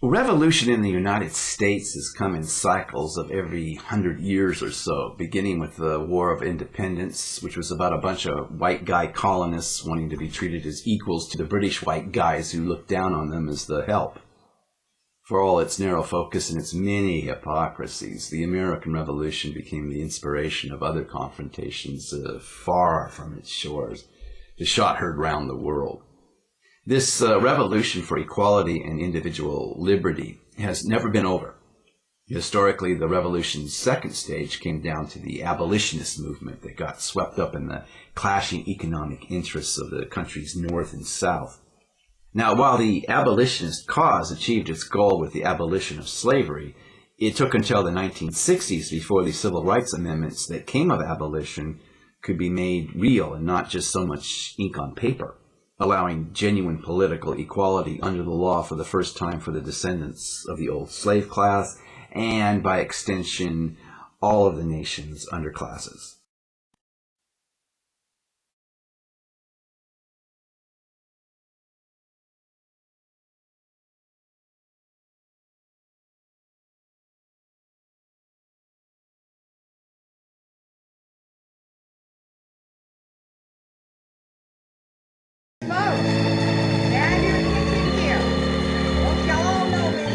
Revolution in the United States has come in cycles of every 100 years or so, beginning with the War of Independence, which was about a bunch of white guy colonists wanting to be treated as equals to the British white guys who looked down on them as the help. For all its narrow focus and its many hypocrisies, the American Revolution became the inspiration of other confrontations far from its shores, the shot heard round the world. This revolution for equality and individual liberty has never been over. Historically, the revolution's second stage came down to the abolitionist movement that got swept up in the clashing economic interests of the country's North and South. Now, while the abolitionist cause achieved its goal with the abolition of slavery, it took until the 1960s before the civil rights amendments that came of abolition could be made real and not just so much ink on paper, allowing genuine political equality under the law for the first time for the descendants of the old slave class, and by extension, all of the nation's underclasses. And you're thinking here. Don't y'all all know me?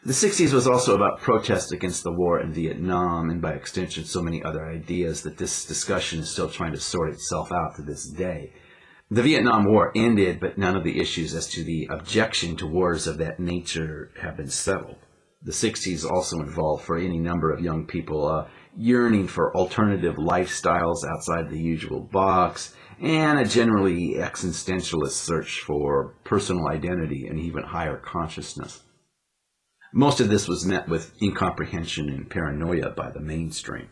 The 60s was also about protest against the war in Vietnam, and by extension so many other ideas that this discussion is still trying to sort itself out to this day. The Vietnam War ended, but none of the issues as to the objection to wars of that nature have been settled. The 60s also involved for any number of young people a yearning for alternative lifestyles outside the usual box, and a generally existentialist search for personal identity and even higher consciousness. Most of this was met with incomprehension and paranoia by the mainstream.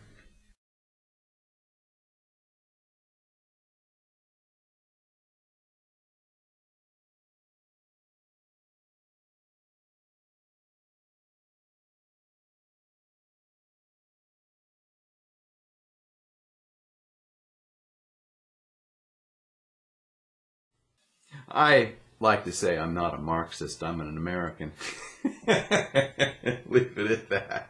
I like to say I'm not a Marxist, I'm an American. Leave it at that.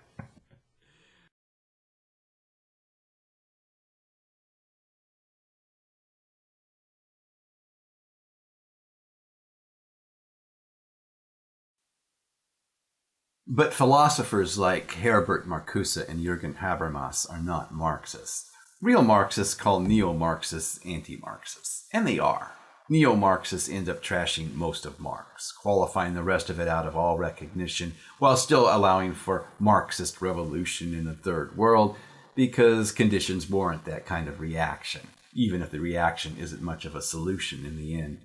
But philosophers like Herbert Marcuse and Jürgen Habermas are not Marxists. Real Marxists call neo-Marxists anti-Marxists, and they are. Neo-Marxists end up trashing most of Marx, qualifying the rest of it out of all recognition, while still allowing for Marxist revolution in the Third World, because conditions warrant that kind of reaction, even if the reaction isn't much of a solution in the end.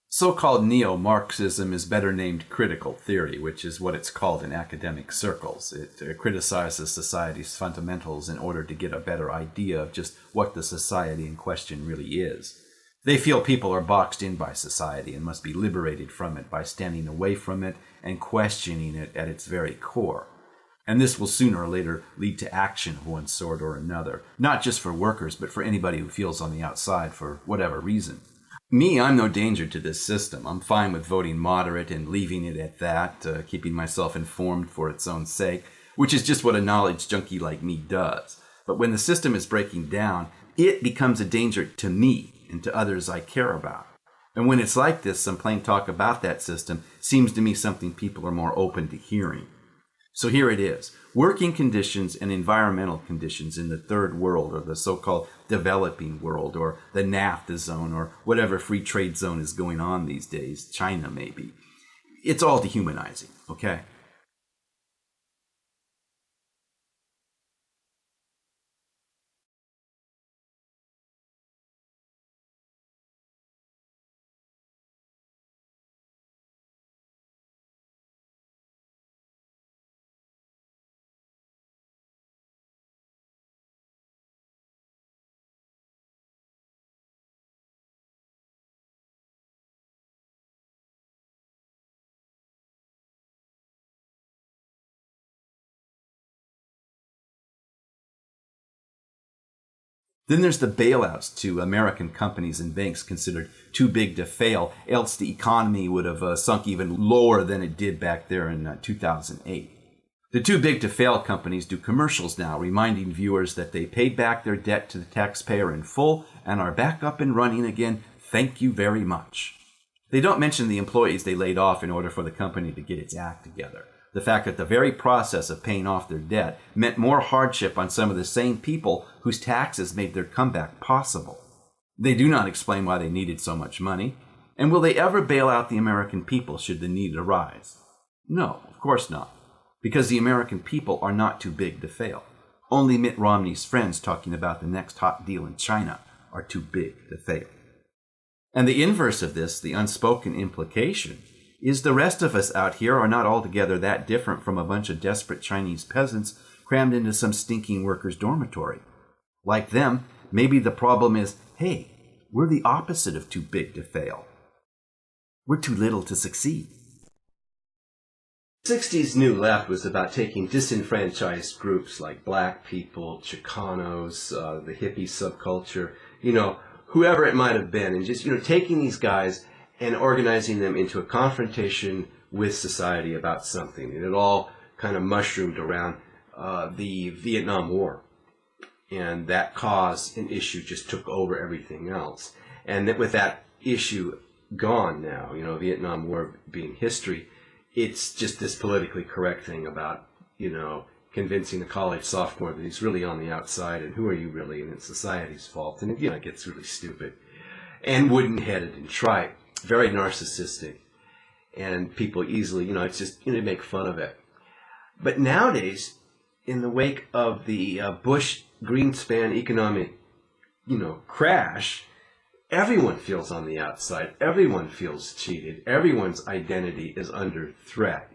So-called neo-Marxism is better named critical theory, which is what it's called in academic circles. It criticizes society's fundamentals in order to get a better idea of just what the society in question really is. They feel people are boxed in by society and must be liberated from it by standing away from it and questioning it at its very core. And this will sooner or later lead to action of one sort or another, not just for workers, but for anybody who feels on the outside for whatever reason. Me, I'm no danger to this system. I'm fine with voting moderate and leaving it at that, keeping myself informed for its own sake, which is just what a knowledge junkie like me does. But when the system is breaking down, it becomes a danger to me and to others I care about. And when it's like this, some plain talk about that system seems to me something people are more open to hearing. So here it is. Working conditions and environmental conditions in the Third World, or the so-called developing world, or the NAFTA zone, or whatever free trade zone is going on these days, China maybe. It's all dehumanizing, okay? Then there's the bailouts to American companies and banks considered too big to fail, else the economy would have sunk even lower than it did back there in 2008. The too big to fail companies do commercials now, reminding viewers that they paid back their debt to the taxpayer in full and are back up and running again. Thank you very much. They don't mention the employees they laid off in order for the company to get its act together. The fact that the very process of paying off their debt meant more hardship on some of the same people whose taxes made their comeback possible. They do not explain why they needed so much money. And will they ever bail out the American people should the need arise? No, of course not. Because the American people are not too big to fail. Only Mitt Romney's friends talking about the next hot deal in China are too big to fail. And the inverse of this, the unspoken implication, is the rest of us out here are not altogether that different from a bunch of desperate Chinese peasants crammed into some stinking workers' dormitory. Like them, maybe the problem is, hey, we're the opposite of too big to fail. We're too little to succeed. The 60s New Left was about taking disenfranchised groups like black people, Chicanos, the hippie subculture, whoever it might have been, and just, taking these guys and organizing them into a confrontation with society about something. And it all kind of mushroomed around the Vietnam War. And that cause and issue just took over everything else. And that with that issue gone now, Vietnam War being history, it's just this politically correct thing about, convincing a college sophomore that he's really on the outside and who are you really, and it's society's fault. And it gets really stupid and wooden-headed and trite, very narcissistic. And people easily, it's just, make fun of it. But nowadays, in the wake of the Bush-Greenspan economic, crash, everyone feels on the outside. Everyone feels cheated. Everyone's identity is under threat,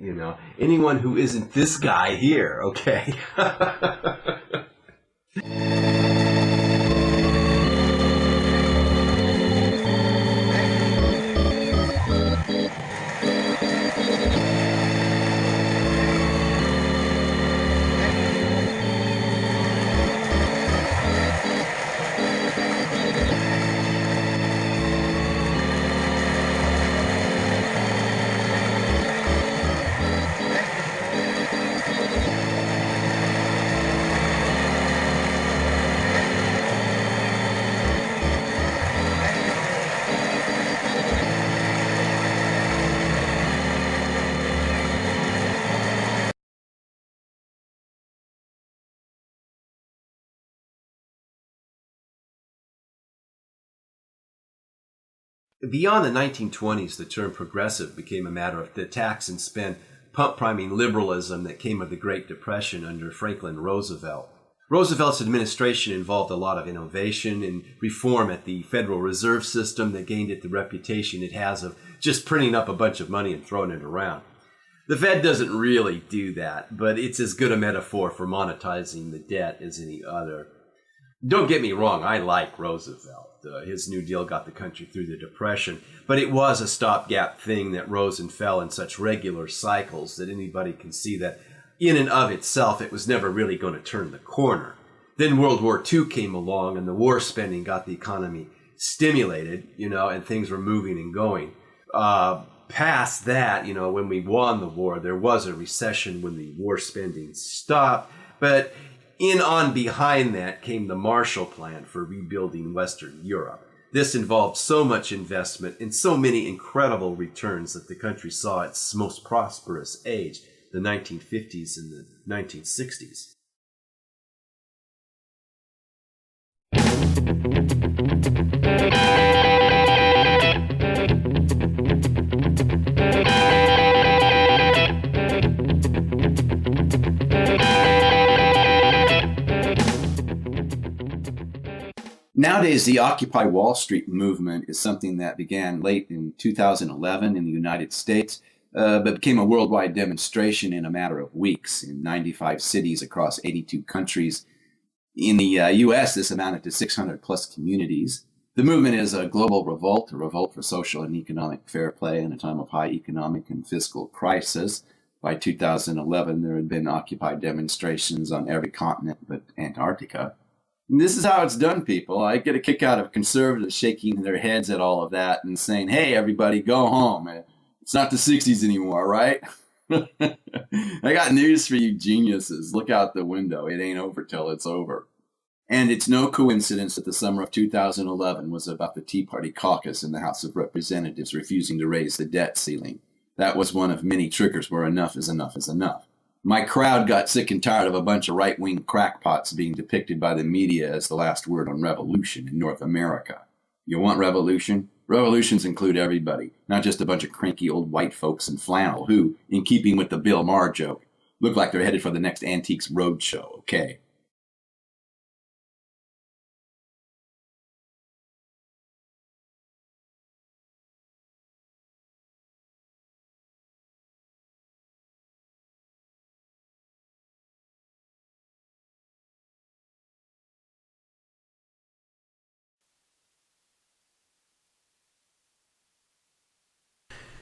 Anyone who isn't this guy here, okay? Beyond the 1920s, the term progressive became a matter of the tax and spend, pump-priming liberalism that came of the Great Depression under Franklin Roosevelt. Roosevelt's administration involved a lot of innovation and reform at the Federal Reserve System that gained it the reputation it has of just printing up a bunch of money and throwing it around. The Fed doesn't really do that, but it's as good a metaphor for monetizing the debt as any other. Don't get me wrong, I like Roosevelt. His New Deal got the country through the Depression, but it was a stopgap thing that rose and fell in such regular cycles that anybody can see that in and of itself it was never really going to turn the corner. Then World War II came along and the war spending got the economy stimulated, and things were moving and going. Past that, when we won the war, there was a recession when the war spending stopped, but behind that came the Marshall Plan for rebuilding Western Europe. This involved so much investment and so many incredible returns that the country saw its most prosperous age, the 1950s and the 1960s. Nowadays, the Occupy Wall Street movement is something that began late in 2011 in the United States, but became a worldwide demonstration in a matter of weeks in 95 cities across 82 countries. In the U.S., this amounted to 600 plus communities. The movement is a global revolt, a revolt for social and economic fair play in a time of high economic and fiscal crisis. By 2011, there had been Occupy demonstrations on every continent but Antarctica. And this is how it's done, people. I get a kick out of conservatives shaking their heads at all of that and saying, hey, everybody, go home. It's not the 60s anymore, right? I got news for you geniuses. Look out the window. It ain't over till it's over. And it's no coincidence that the summer of 2011 was about the Tea Party caucus in the House of Representatives refusing to raise the debt ceiling. That was one of many triggers where enough is enough is enough. My crowd got sick and tired of a bunch of right-wing crackpots being depicted by the media as the last word on revolution in North America. You want revolution? Revolutions include everybody, not just a bunch of cranky old white folks in flannel who, in keeping with the Bill Maher joke, look like they're headed for the next Antiques Roadshow, okay?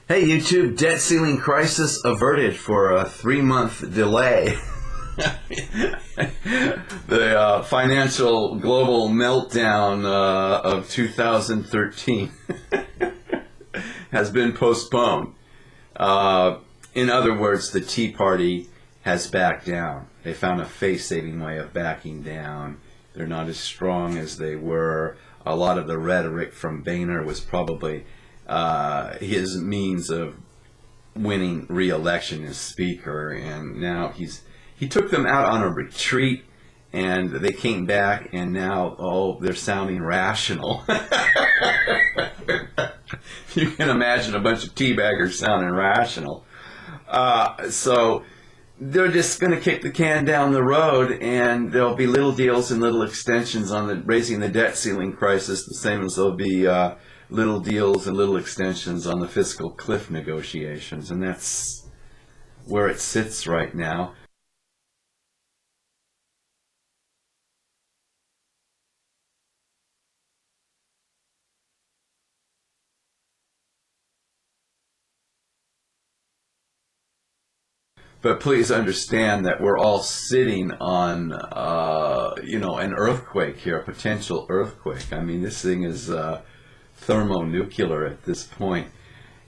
Hey YouTube, debt ceiling crisis averted for a 3-month delay. The financial global meltdown of 2013 has been postponed. In other words, the Tea Party has backed down. They found a face-saving way of backing down. They're not as strong as they were. A lot of the rhetoric from Boehner was probably his means of winning re-election as speaker, and now he took them out on a retreat, and they came back, and now they're sounding rational. You can imagine a bunch of teabaggers sounding rational. So they're just going to kick the can down the road, and there'll be little deals and little extensions on raising the debt ceiling crisis, the same as there'll be little deals and little extensions on the fiscal cliff negotiations, and that's where it sits right now. But please understand that we're all sitting on, an earthquake here, a potential earthquake. I mean, this thing is thermonuclear at this point.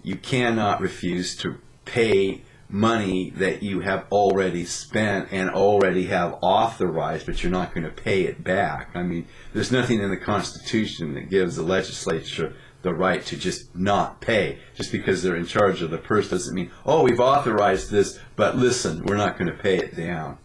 You cannot refuse to pay money that you have already spent and already have authorized, but you're not going to pay it back. I mean, there's nothing in the Constitution that gives the legislature the right to just not pay. Just because they're in charge of the purse doesn't mean, oh, we've authorized this, but listen, we're not going to pay it down.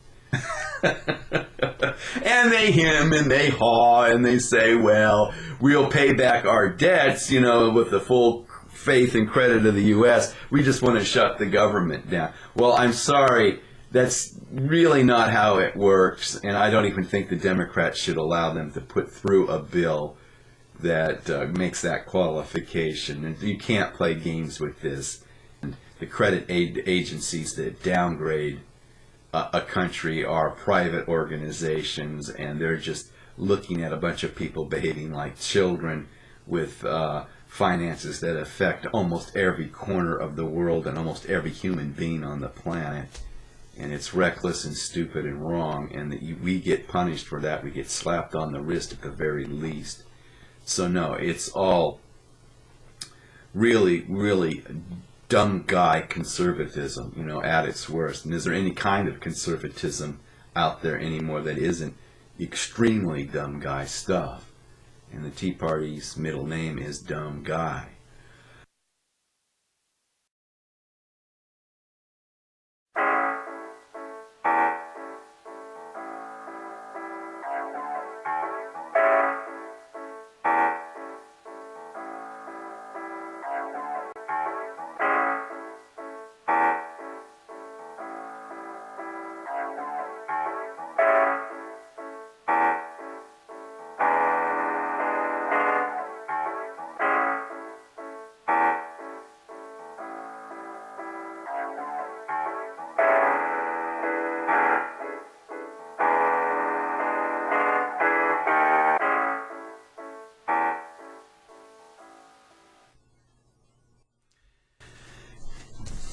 And they hem and they haw and they say, well, we'll pay back our debts, with the full faith and credit of the U.S. We just want to shut the government down. Well, I'm sorry, that's really not how it works, and I don't even think the Democrats should allow them to put through a bill that makes that qualification. And you can't play games with this. And the credit aid agencies that downgrade a country are private organizations, and they're just looking at a bunch of people behaving like children with finances that affect almost every corner of the world and almost every human being on the planet. And it's reckless and stupid and wrong, and that we get punished for that. We get slapped on the wrist at the very least. So no, it's all really, really dumb guy conservatism, at its worst. And is there any kind of conservatism out there anymore that isn't extremely dumb guy stuff? And the Tea Party's middle name is Dumb Guy.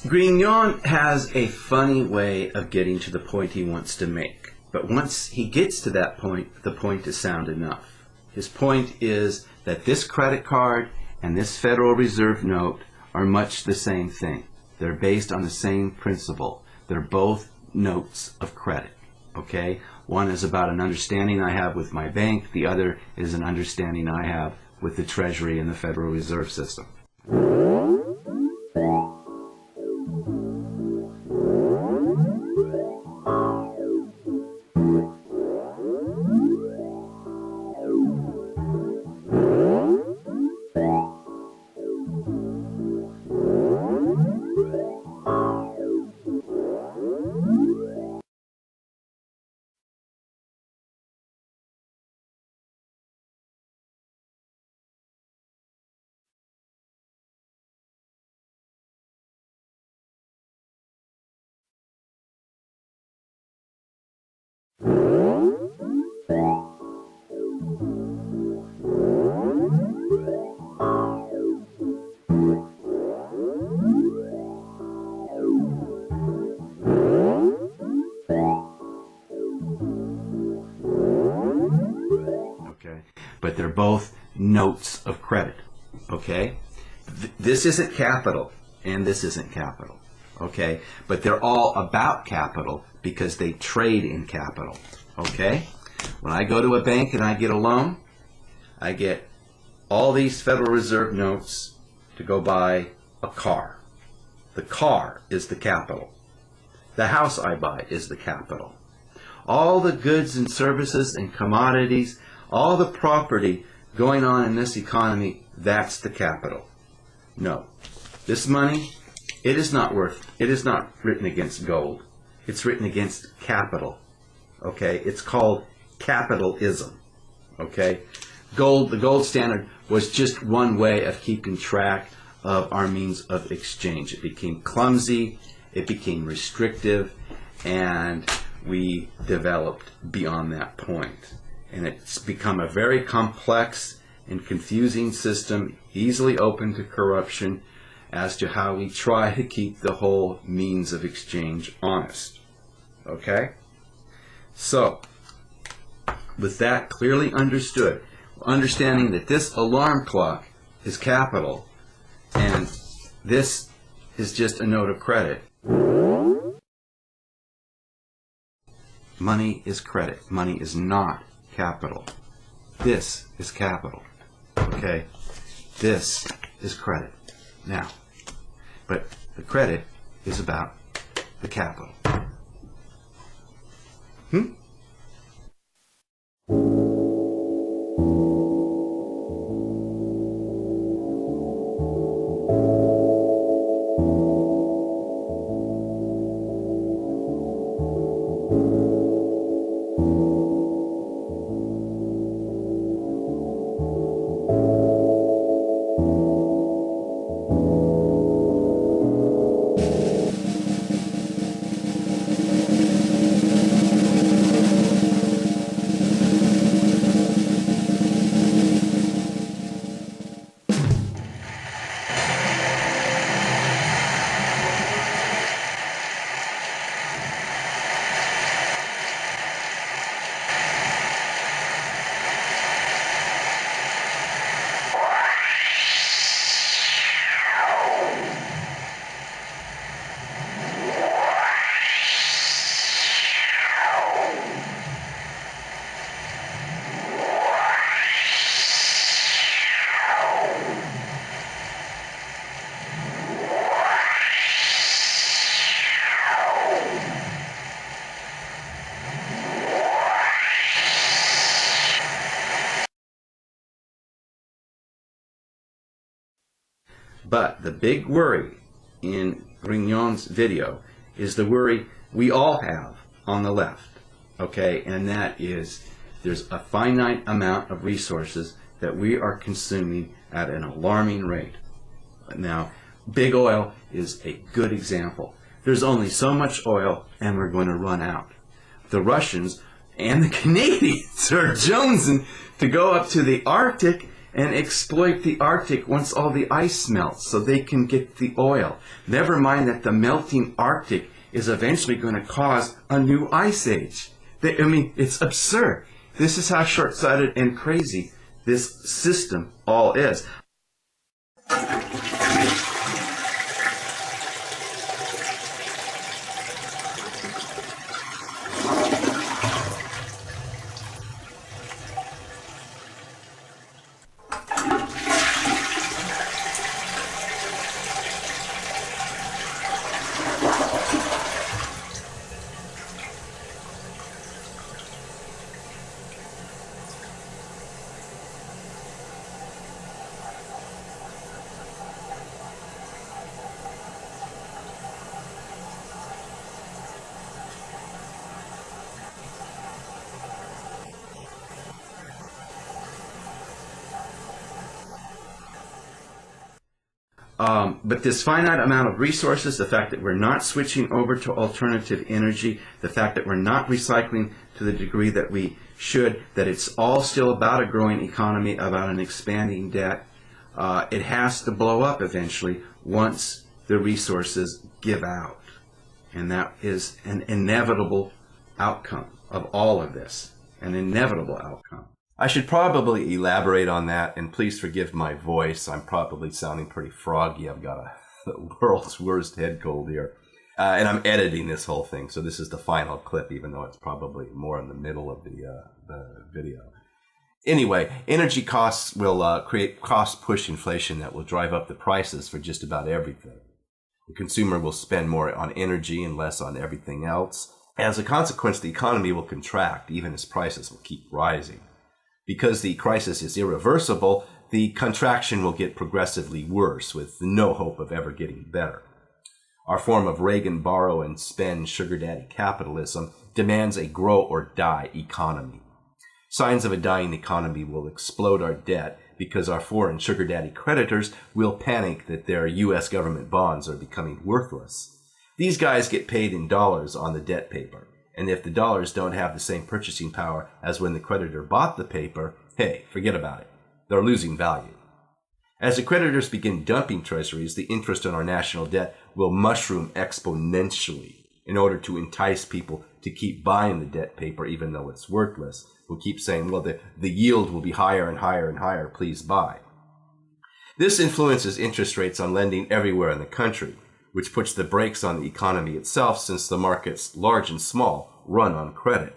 Grignon has a funny way of getting to the point he wants to make. But once he gets to that point, the point is sound enough. His point is that this credit card and this Federal Reserve note are much the same thing. They're based on the same principle. They're both notes of credit. Okay? One is about an understanding I have with my bank. The other is an understanding I have with the Treasury and the Federal Reserve System. But they're both notes of credit, okay? This isn't capital, and this isn't capital, okay? But they're all about capital because they trade in capital, okay? When I go to a bank and I get a loan, I get all these Federal Reserve notes to go buy a car. The car is the capital. The house I buy is the capital. All the goods and services and commodities, all the property going on in this economy, that's the capital. No. This money, it is not written against gold. It's written against capital. Okay? It's called capitalism. Okay? The gold standard was just one way of keeping track of our means of exchange. It became clumsy, it became restrictive, and we developed beyond that point. And it's become a very complex and confusing system, easily open to corruption, as to how we try to keep the whole means of exchange honest. Okay? So, with that clearly understood, understanding that this alarm clock is capital, and this is just a note of credit. Money is credit. Money is not capital. This is capital. Okay? This is credit. Now, but the credit is about the capital. But the big worry in Grignon's video is the worry we all have on the left, okay? And that is there's a finite amount of resources that we are consuming at an alarming rate. Now, big oil is a good example. There's only so much oil and we're going to run out. The Russians and the Canadians are jonesing to go up to the Arctic and exploit the Arctic once all the ice melts so they can get the oil. Never mind that the melting Arctic is eventually going to cause a new ice age. It's absurd. This is how short-sighted and crazy this system all is. But this finite amount of resources, the fact that we're not switching over to alternative energy, the fact that we're not recycling to the degree that we should, that it's all still about a growing economy, about an expanding debt, it has to blow up eventually once the resources give out. And that is an inevitable outcome of all of this, an inevitable outcome. I should probably elaborate on that, and please forgive my voice. I'm probably sounding pretty froggy. I've got the world's worst head cold here. And I'm editing this whole thing, so this is the final clip, even though it's probably more in the middle of the video. Anyway, energy costs will create cost-push inflation that will drive up the prices for just about everything. The consumer will spend more on energy and less on everything else. As a consequence, the economy will contract, even as prices will keep rising. Because the crisis is irreversible, the contraction will get progressively worse, with no hope of ever getting better. Our form of Reagan borrow and spend sugar daddy capitalism demands a grow or die economy. Signs of a dying economy will explode our debt because our foreign sugar daddy creditors will panic that their U.S. government bonds are becoming worthless. These guys get paid in dollars on the debt paper. And if the dollars don't have the same purchasing power as when the creditor bought the paper, hey, forget about it. They're losing value. As the creditors begin dumping treasuries, the interest on our national debt will mushroom exponentially in order to entice people to keep buying the debt paper even though it's worthless. We'll keep saying, well, the yield will be higher and higher and higher, please buy. This influences interest rates on lending everywhere in the country, which puts the brakes on the economy itself since the markets, large and small, run on credit.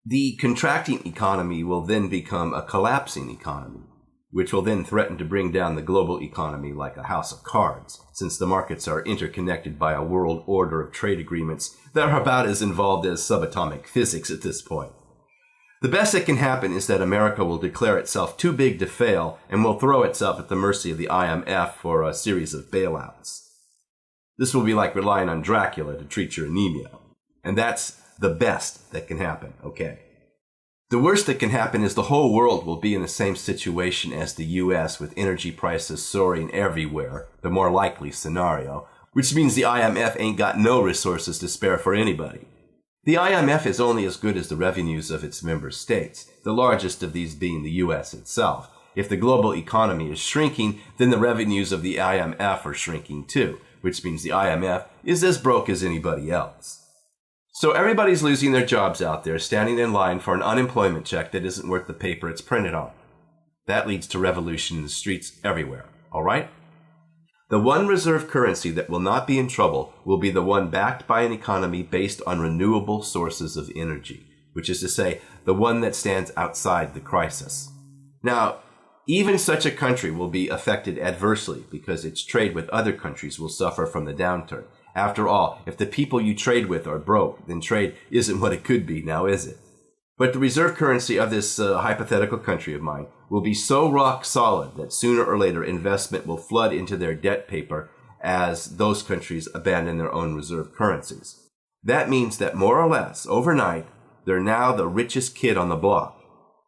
The contracting economy will then become a collapsing economy. which will then threaten to bring down the global economy like a house of cards, since the markets are interconnected by a world order of trade agreements that are about as involved as subatomic physics at this point. The best that can happen is that America will declare itself too big to fail and will throw itself at the mercy of the IMF for a series of bailouts. This will be like relying on Dracula to treat your anemia. And that's the best that can happen, okay? The worst that can happen is the whole world will be in the same situation as the U.S. with energy prices soaring everywhere, the more likely scenario, which means the IMF ain't got no resources to spare for anybody. The IMF is only as good as the revenues of its member states, the largest of these being the U.S. itself. If the global economy is shrinking, then the revenues of the IMF are shrinking too, which means the IMF is as broke as anybody else. So everybody's losing their jobs out there, standing in line for an unemployment check that isn't worth the paper it's printed on. That leads to revolution in the streets everywhere, all right? The one reserve currency that will not be in trouble will be the one backed by an economy based on renewable sources of energy, which is to say, the one that stands outside the crisis. Now, even such a country will be affected adversely because its trade with other countries will suffer from the downturn. After all, if the people you trade with are broke, then trade isn't what it could be, now is it? But the reserve currency of this hypothetical country of mine will be so rock solid that sooner or later investment will flood into their debt paper as those countries abandon their own reserve currencies. That means that more or less, overnight, they're now the richest kid on the block.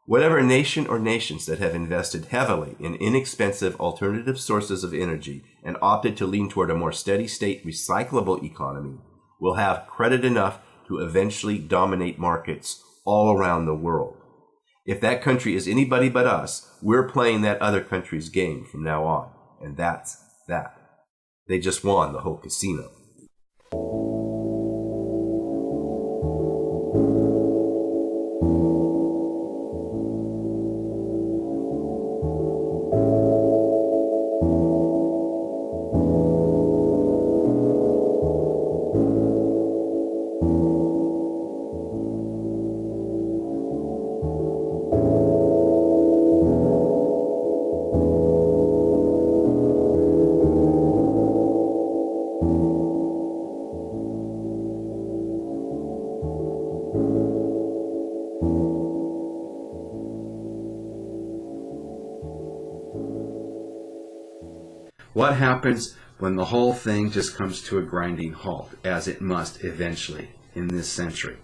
Whatever nation or nations that have invested heavily in inexpensive alternative sources of energy and opted to lean toward a more steady-state recyclable economy will have credit enough to eventually dominate markets all around the world. If that country is anybody but us, we're playing that other country's game from now on. And that's that. They just won the whole casino. What happens when the whole thing just comes to a grinding halt, as it must eventually in this century?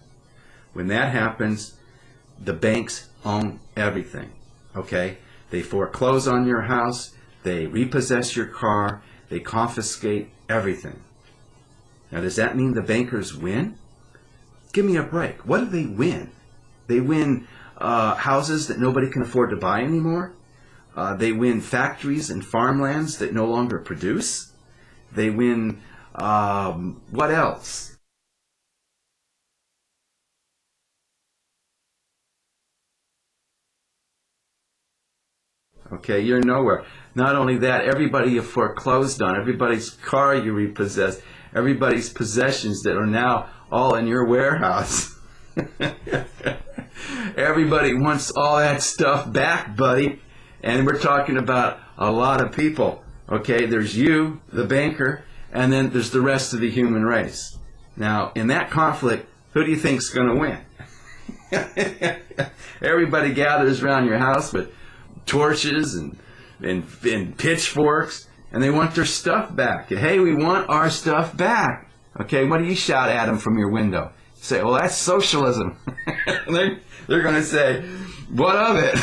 When that happens, the banks own everything, okay? They foreclose on your house, they repossess your car, they confiscate everything. Now, does that mean the bankers win? Give me a break. What do they win? They win houses that nobody can afford to buy anymore. They win factories and farmlands that no longer produce. They win, what else? Okay, you're nowhere. Not only that, everybody you foreclosed on, everybody's car you repossessed, everybody's possessions that are now all in your warehouse. Everybody wants all that stuff back, buddy. And we're talking about a lot of people. Okay, there's you, the banker, and then there's the rest of the human race. Now, in that conflict, who do you think's going to win? Everybody gathers around your house with torches and pitchforks, and they want their stuff back. Hey, we want our stuff back. Okay, what do you shout at them from your window? Say, well, that's socialism. they're going to say, what of it?